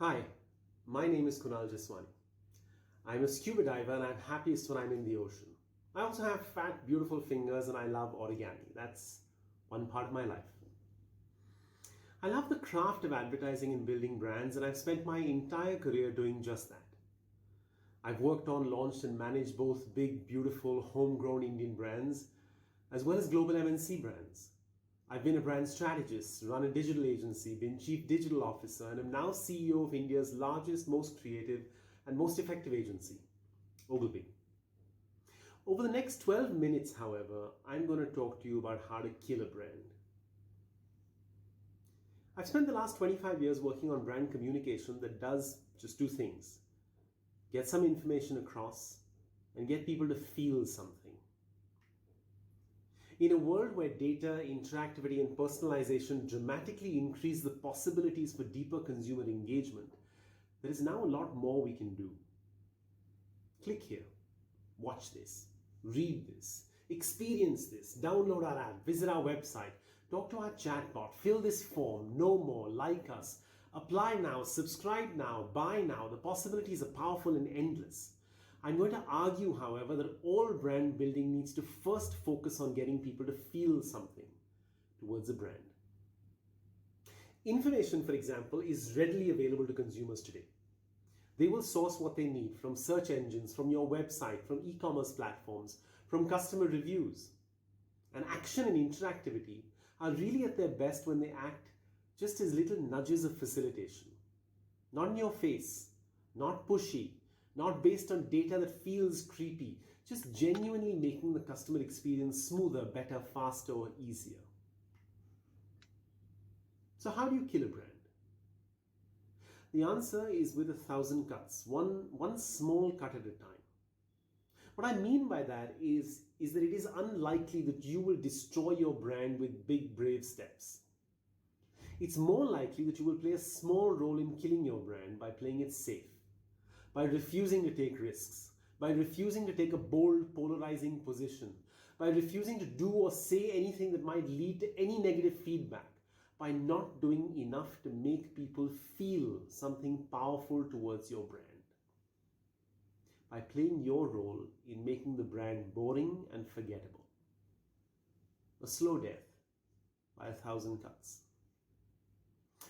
Hi, my name is Kunal Jeswani. I'm a scuba diver and I'm happiest when I'm in the ocean. I also have fat, beautiful fingers and I love origami. That's one part of my life. I love the craft of advertising and building brands, and I've spent my entire career doing just that. I've worked on, launched, and managed both big, beautiful, homegrown Indian brands as well as global MNC brands. I've been a brand strategist, run a digital agency, been chief digital officer, and am now CEO of India's largest, most creative, and most effective agency, Ogilvy. Over the next 12 minutes, however, I'm going to talk to you about how to kill a brand. I've spent the last 25 years working on brand communication that does just two things: get some information across and get people to feel something. In a world where data, interactivity, and personalization dramatically increase the possibilities for deeper consumer engagement, there is now a lot more we can do. Click here, watch this, read this, experience this, download our app, visit our website, talk to our chatbot, fill this form, know more, like us, apply now, subscribe now, buy now. The possibilities are powerful and endless. I'm going to argue, however, that all brand building needs to first focus on getting people to feel something towards a brand. Information, for example, is readily available to consumers today. They will source what they need from search engines, from your website, from e-commerce platforms, from customer reviews. And action and interactivity are really at their best when they act just as little nudges of facilitation. Not in your face, not pushy, not based on data that feels creepy, just genuinely making the customer experience smoother, better, faster, or easier. So how do you kill a brand? The answer is with 1,000 cuts, one small cut at a time. What I mean by that is that it is unlikely that you will destroy your brand with big, brave steps. It's more likely that you will play a small role in killing your brand by playing it safe, by refusing to take risks, by refusing to take a bold, polarizing position, by refusing to do or say anything that might lead to any negative feedback, by not doing enough to make people feel something powerful towards your brand, by playing your role in making the brand boring and forgettable. A slow death by 1,000 cuts.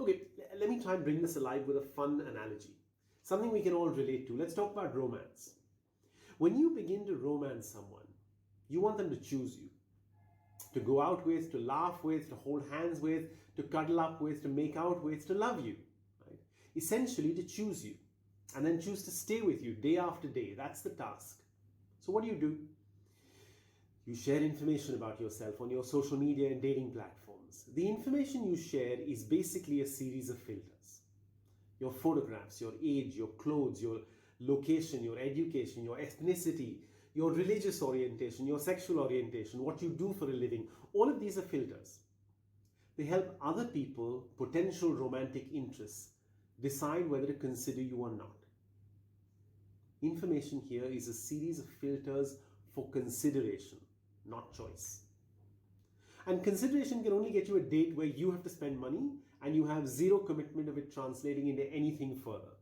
Okay, let me try and bring this alive with a fun analogy. Something we can all relate to. Let's talk about romance. When you begin to romance someone, you want them to choose you, to go out with, to laugh with, to hold hands with, to cuddle up with, to make out with, to love you. Right? Essentially, to choose you and then choose to stay with you day after day. That's the task. So what do? You share information about yourself on your social media and dating platforms. The information you share is basically a series of filters. Your photographs, your age, your clothes, your location, your education, your ethnicity, your religious orientation, your sexual orientation, what you do for a living. All of these are filters. They help other people, potential romantic interests, decide whether to consider you or not. Information here is a series of filters for consideration, not choice. And consideration can only get you a date where you have to spend money and you have zero commitment of it translating into anything further.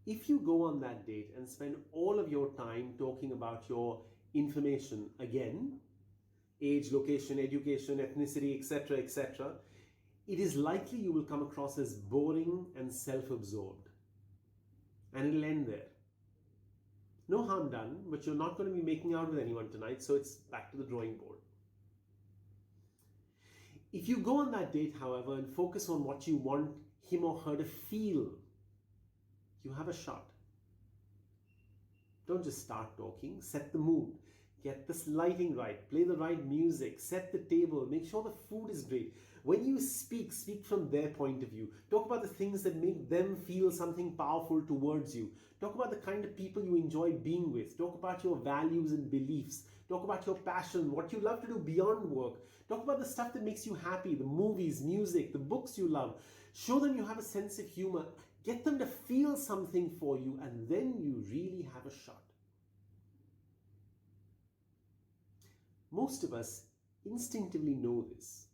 If you go on that date and spend all of your time talking about your information again, age, location, education, ethnicity, etc., it is likely you will come across as boring and self-absorbed. And it'll end there. No harm done, but you're not going to be making out with anyone tonight, so it's back to the drawing board. If you go on that date, however, and focus on what you want him or her to feel, you have a shot. Don't just start talking, set the mood. Get this lighting right, play the right music, set the table, make sure the food is great. When you speak from their point of view. Talk about the things that make them feel something powerful towards you. Talk about the kind of people you enjoy being with. Talk about your values and beliefs. Talk about your passion, what you love to do beyond work. Talk about the stuff that makes you happy, the movies, music, the books you love. Show them you have a sense of humor. Get them to feel something for you, and then you really have a shot. Most of us instinctively know this.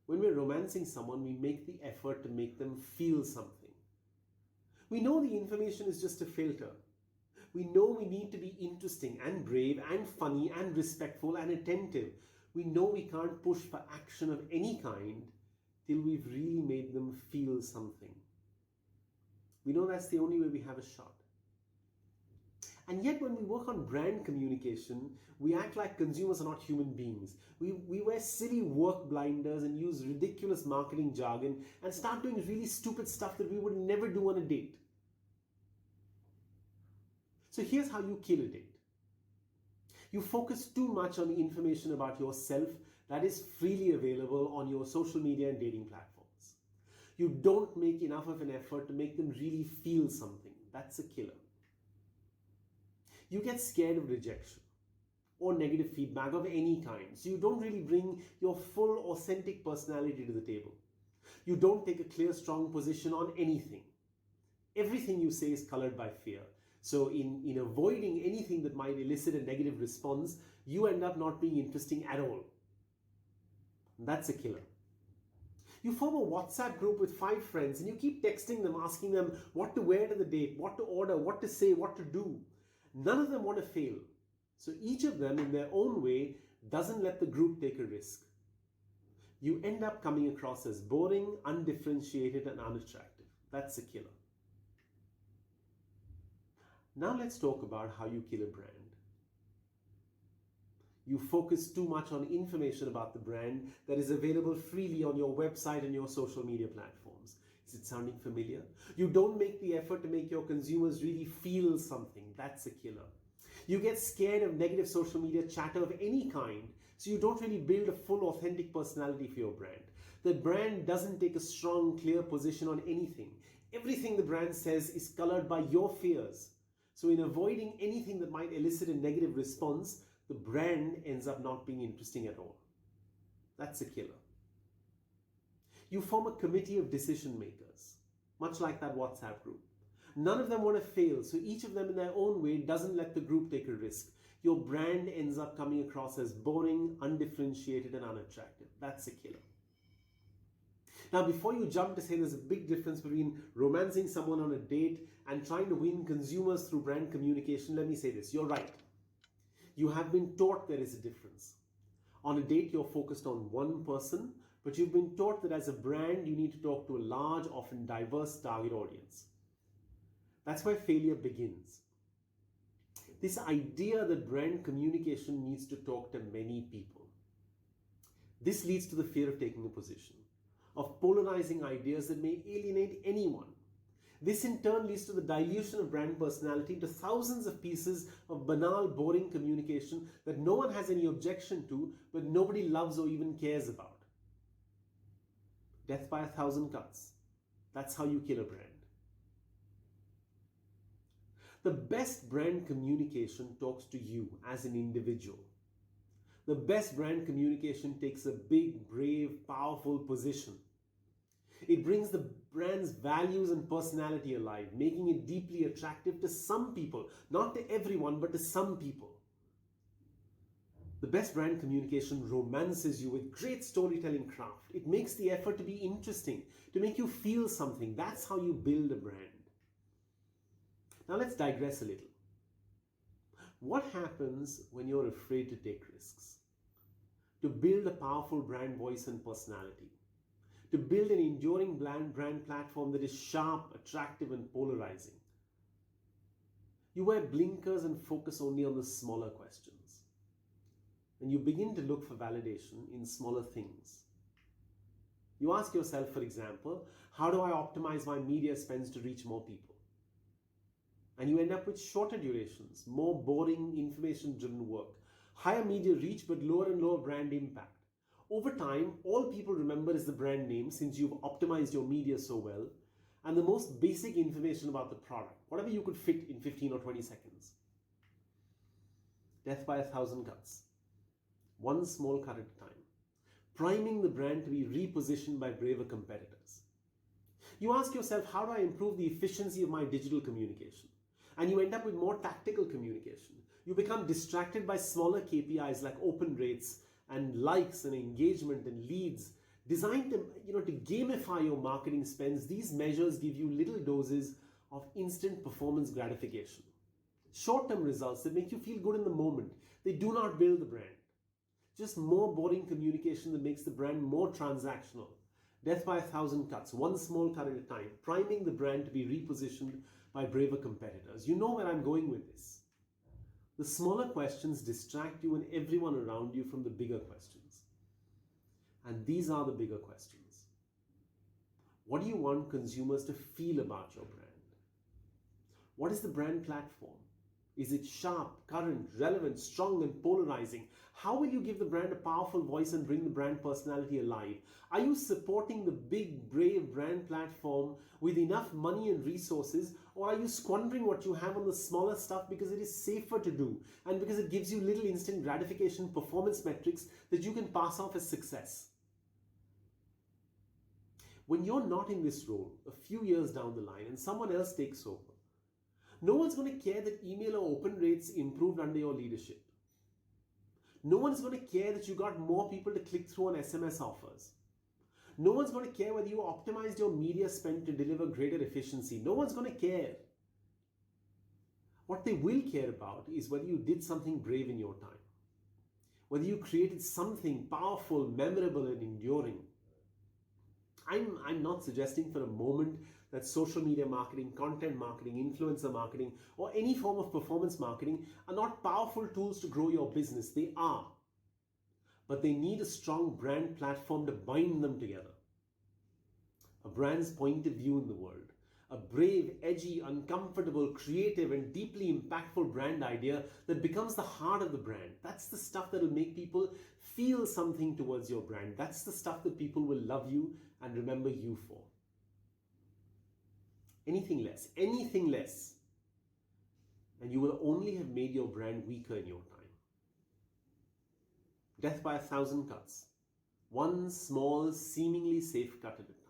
When we're romancing someone, we make the effort to make them feel something. We know the information is just a filter. We know we need to be interesting and brave and funny and respectful and attentive. We know we can't push for action of any kind till we've really made them feel something. We know that's the only way we have a shot. And yet when we work on brand communication, we act like consumers are not human beings. We wear silly work blinders and use ridiculous marketing jargon and start doing really stupid stuff that we would never do on a date. So here's how you kill a date. You focus too much on the information about yourself that is freely available on your social media and dating platforms. You don't make enough of an effort to make them really feel something. That's a killer. You get scared of rejection or negative feedback of any kind. So you don't really bring your full authentic personality to the table. You don't take a clear, strong position on anything. Everything you say is colored by fear. So in avoiding anything that might elicit a negative response, you end up not being interesting at all. That's a killer. You form a WhatsApp group with 5 friends and you keep texting them, asking them what to wear to the date, what to order, what to say, what to do. None of them want to fail. So each of them in their own way doesn't let the group take a risk. You end up coming across as boring, undifferentiated and unattractive. That's a killer. Now let's talk about how you kill a brand. You focus too much on information about the brand that is available freely on your website and your social media platforms. Is it sounding familiar? You don't make the effort to make your consumers really feel something. That's a killer. You get scared of negative social media chatter of any kind, so you don't really build a full authentic personality for your brand. The brand doesn't take a strong, clear position on anything. Everything the brand says is colored by your fears. So in avoiding anything that might elicit a negative response, the brand ends up not being interesting at all. That's a killer. You form a committee of decision makers, much like that WhatsApp group. None of them want to fail, so each of them in their own way doesn't let the group take a risk. Your brand ends up coming across as boring, undifferentiated and unattractive. That's a killer. Now, before you jump to say there's a big difference between romancing someone on a date and trying to win consumers through brand communication, let me say this. You're right. You have been taught there is a difference. On a date, you're focused on one person, but you've been taught that as a brand, you need to talk to a large, often diverse target audience. That's where failure begins. This idea that brand communication needs to talk to many people. This leads to the fear of taking a position, of polarizing ideas that may alienate anyone. This in turn leads to the dilution of brand personality into thousands of pieces of banal, boring communication that no one has any objection to, but nobody loves or even cares about. Death by 1,000 cuts. That's how you kill a brand. The best brand communication talks to you as an individual. The best brand communication takes a big, brave, powerful position. It brings the brand's values and personality alive, making it deeply attractive to some people, not to everyone, but to some people. The best brand communication romances you with great storytelling craft. It makes the effort to be interesting, to make you feel something. That's how you build a brand. Now let's digress a little. What happens when you're afraid to take risks? To build a powerful brand voice and personality. To build an enduring brand platform that is sharp, attractive, and polarizing. You wear blinkers and focus only on the smaller questions. And you begin to look for validation in smaller things. You ask yourself, for example, how do I optimize my media spends to reach more people? And you end up with shorter durations, more boring, information-driven work, higher media reach but lower and lower brand impact. Over time, all people remember is the brand name since you've optimized your media so well, and the most basic information about the product, whatever you could fit in 15 or 20 seconds. Death by 1,000 cuts. One small cut at a time, priming the brand to be repositioned by braver competitors. You ask yourself, how do I improve the efficiency of my digital communication? And you end up with more tactical communication. You become distracted by smaller KPIs like open rates and likes and engagement and leads Designed to gamify your marketing spends. These measures give you little doses of instant performance gratification. Short-term results that make you feel good in the moment. They do not build the brand. Just more boring communication that makes the brand more transactional. Death by 1,000 cuts, one small cut at a time, priming the brand to be repositioned by braver competitors. You know where I'm going with this. The smaller questions distract you and everyone around you from the bigger questions. And these are the bigger questions. What do you want consumers to feel about your brand? What is the brand platform? Is it sharp, current, relevant, strong, and polarizing? How will you give the brand a powerful voice and bring the brand personality alive? Are you supporting the big, brave brand platform with enough money and resources, or are you squandering what you have on the smaller stuff because it is safer to do and because it gives you little instant gratification performance metrics that you can pass off as success? When you're not in this role, a few years down the line, and someone else takes over, no one's going to care that email or open rates improved under your leadership. No one's going to care that you got more people to click through on SMS offers. No one's going to care whether you optimized your media spend to deliver greater efficiency. No one's going to care. What they will care about is whether you did something brave in your time. Whether you created something powerful, memorable, and enduring. I'm not suggesting for a moment that social media marketing, content marketing, influencer marketing, or any form of performance marketing are not powerful tools to grow your business. They are. But they need a strong brand platform to bind them together. A brand's point of view in the world. A brave, edgy, uncomfortable, creative, and deeply impactful brand idea that becomes the heart of the brand. That's the stuff that will make people feel something towards your brand. That's the stuff that people will love you and remember you for. Anything less, and you will only have made your brand weaker in your time. Death by 1,000 cuts. One small, seemingly safe cut at a time.